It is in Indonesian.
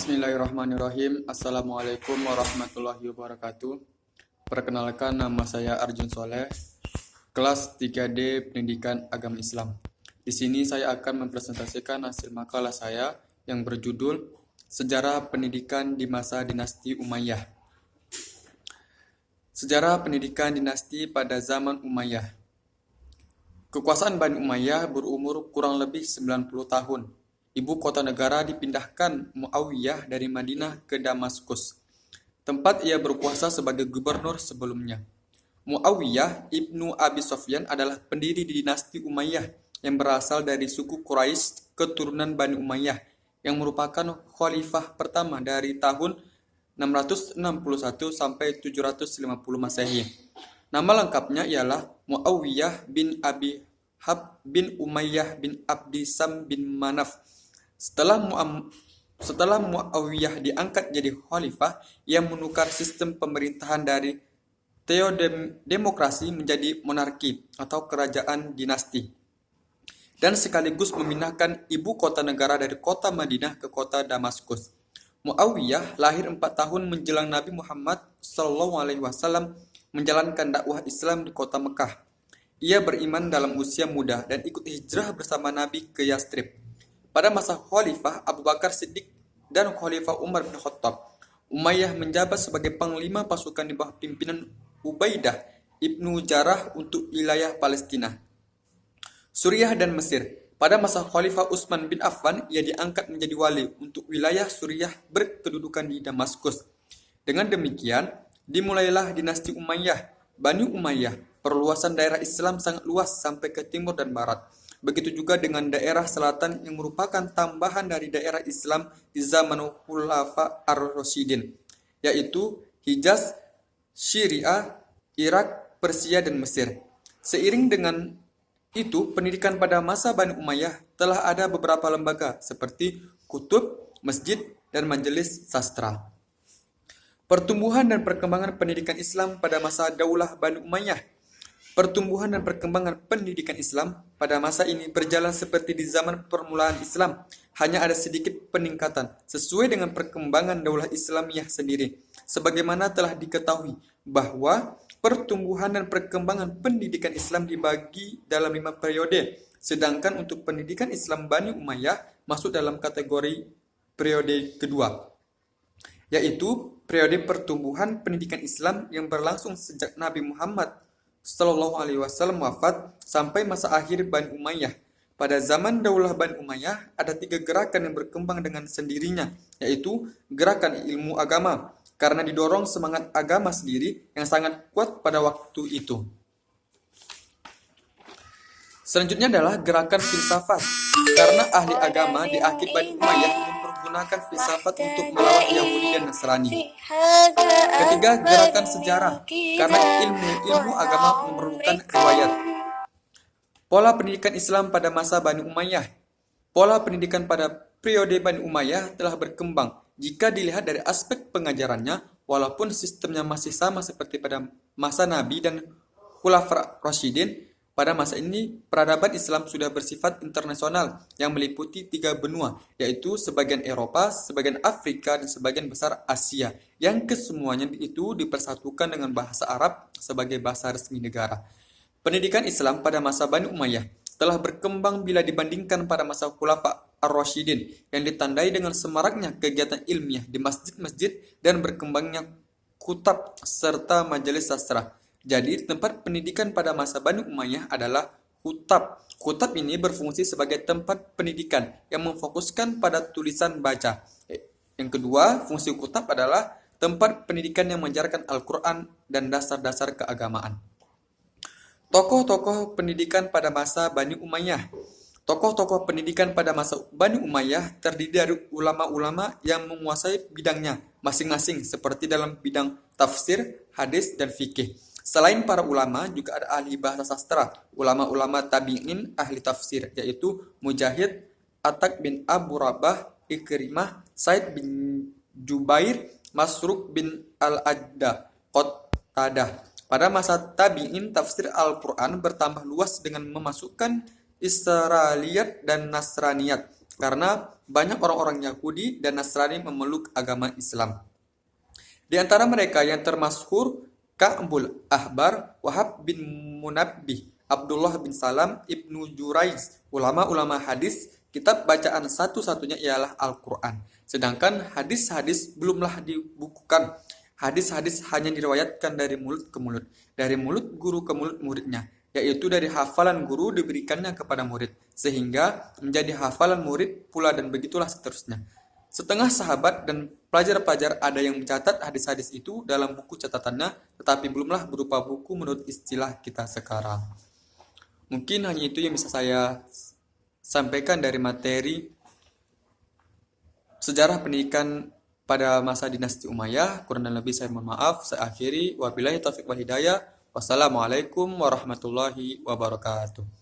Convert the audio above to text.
Bismillahirrahmanirrahim. Assalamualaikum warahmatullahi wabarakatuh. Perkenalkan, nama saya Arjun Soleh, kelas 3D Pendidikan Agama Islam. Di sini saya akan mempresentasikan hasil makalah saya yang berjudul Sejarah Pendidikan di Masa Dinasti Umayyah. Sejarah pendidikan dinasti pada zaman Umayyah. Kekuasaan Bani Umayyah berumur kurang lebih 90 tahun. Ibu kota negara dipindahkan Muawiyah dari Madinah ke Damaskus, tempat ia berkuasa sebagai gubernur sebelumnya. Muawiyah ibnu Abi Sufyan adalah pendiri di dinasti Umayyah yang berasal dari suku Quraisy keturunan Bani Umayyah yang merupakan khalifah pertama dari tahun 661 sampai 750 Masehi. Nama lengkapnya ialah Muawiyah bin Abi Hab bin Umayyah bin Abdi Sam bin Manaf. Setelah Muawiyah diangkat jadi khalifah, ia menukar sistem pemerintahan dari teodemokrasi menjadi monarki atau kerajaan dinasti, dan sekaligus memindahkan ibu kota negara dari kota Madinah ke kota Damaskus. Muawiyah lahir 4 tahun menjelang Nabi Muhammad SAW menjalankan dakwah Islam di kota Mekah. Ia beriman dalam usia muda dan ikut hijrah bersama Nabi ke Yastrib. Pada masa Khalifah Abu Bakar Siddiq dan Khalifah Umar bin Khattab, Umayyah menjabat sebagai panglima pasukan di bawah pimpinan Ubaidah ibnu Jarrah untuk wilayah Palestina, Suriah dan Mesir. Pada masa Khalifah Utsman bin Affan, ia diangkat menjadi wali untuk wilayah Suriah berkedudukan di Damaskus. Dengan demikian, dimulailah dinasti Umayyah. Bani Umayyah, perluasan daerah Islam sangat luas sampai ke timur dan barat. Begitu juga dengan daerah selatan yang merupakan tambahan dari daerah Islam di zaman Khulafa ar-Rasyidin, yaitu Hijaz, Syria, Irak, Persia, dan Mesir. Seiring dengan itu, pendidikan pada masa Bani Umayyah telah ada beberapa lembaga seperti kutub, masjid, dan majelis sastra. Pertumbuhan dan perkembangan pendidikan Islam pada masa Daulah Bani Umayyah. Pertumbuhan dan perkembangan pendidikan Islam pada masa ini berjalan seperti di zaman permulaan Islam. Hanya ada sedikit peningkatan sesuai dengan perkembangan Daulah Islamiyah sendiri. Sebagaimana telah diketahui bahwa pertumbuhan dan perkembangan pendidikan Islam dibagi dalam 5 periode. Sedangkan untuk pendidikan Islam Bani Umayyah masuk dalam kategori periode kedua, yaitu periode pertumbuhan pendidikan Islam yang berlangsung sejak Nabi Muhammad Sallallahu Alaihi Wasallam wafat sampai masa akhir Bani Umayyah. Pada zaman Daulah Bani Umayyah ada 3 gerakan yang berkembang dengan sendirinya, yaitu gerakan ilmu agama, karena didorong semangat agama sendiri yang sangat kuat pada waktu itu. Selanjutnya adalah gerakan filsafat, karena ahli agama di akhir Bani Umayyah mempergunakan filsafat untuk melawan Yahudi dan Nasrani. Ketiga, gerakan sejarah, karena ilmu agama memerlukan riwayat. Pola pendidikan Islam pada masa Bani Umayyah. Pola pendidikan pada periode Bani Umayyah telah berkembang jika dilihat dari aspek pengajarannya, walaupun sistemnya masih sama seperti pada masa Nabi dan Khulafa Rasyidin. Pada masa ini, peradaban Islam sudah bersifat internasional yang meliputi 3 benua, yaitu sebagian Eropa, sebagian Afrika, dan sebagian besar Asia, yang kesemuanya itu dipersatukan dengan bahasa Arab sebagai bahasa resmi negara. Pendidikan Islam pada masa Bani Umayyah telah berkembang bila dibandingkan pada masa Khulafa ar-Rasyidin yang ditandai dengan semaraknya kegiatan ilmiah di masjid-masjid dan berkembangnya kutab serta majelis sastra. Jadi, tempat pendidikan pada masa Bani Umayyah adalah kutab. Kutab ini berfungsi sebagai tempat pendidikan yang memfokuskan pada tulisan baca. Yang kedua, fungsi kutab adalah tempat pendidikan yang mengajarkan Al-Quran dan dasar-dasar keagamaan. Tokoh-tokoh pendidikan pada masa Bani Umayyah. Tokoh-tokoh pendidikan pada masa Bani Umayyah terdiri dari ulama-ulama yang menguasai bidangnya masing-masing seperti dalam bidang tafsir, hadis, dan fikih. Selain para ulama, juga ada ahli bahasa sastra, ulama-ulama tabi'in, ahli tafsir, yaitu Mujahid, Atak bin Abu Rabah, Ikrimah, Said bin Jubair, Masruq bin Al-Adda, Qatadah. Pada masa tabi'in, tafsir Al-Quran bertambah luas dengan memasukkan Israiliyat dan Nasraniyat. karena banyak orang-orang Yahudi dan Nasrani memeluk agama Islam. Di antara mereka yang termasyhur Ka'bul Ahbar, Wahab bin Munabbih, Abdullah bin Salam, Ibnu Jurayj, ulama-ulama hadis. Kitab bacaan satu-satunya ialah Al-Quran. Sedangkan hadis-hadis belumlah dibukukan. Hadis-hadis hanya diriwayatkan dari mulut ke mulut, dari mulut guru ke mulut muridnya, yaitu dari hafalan guru diberikannya kepada murid, sehingga menjadi hafalan murid pula dan begitulah seterusnya. Setengah sahabat dan pelajar-pelajar ada yang mencatat hadis-hadis itu dalam buku catatannya, tetapi belumlah berupa buku menurut istilah kita sekarang. Mungkin hanya itu yang bisa saya sampaikan dari materi sejarah pendidikan pada masa dinasti Umayyah. Kurang dan lebih saya mohon maaf. Saya akhiri. Wabillahi taufiq wal hidayah. Wassalamualaikum warahmatullahi wabarakatuh.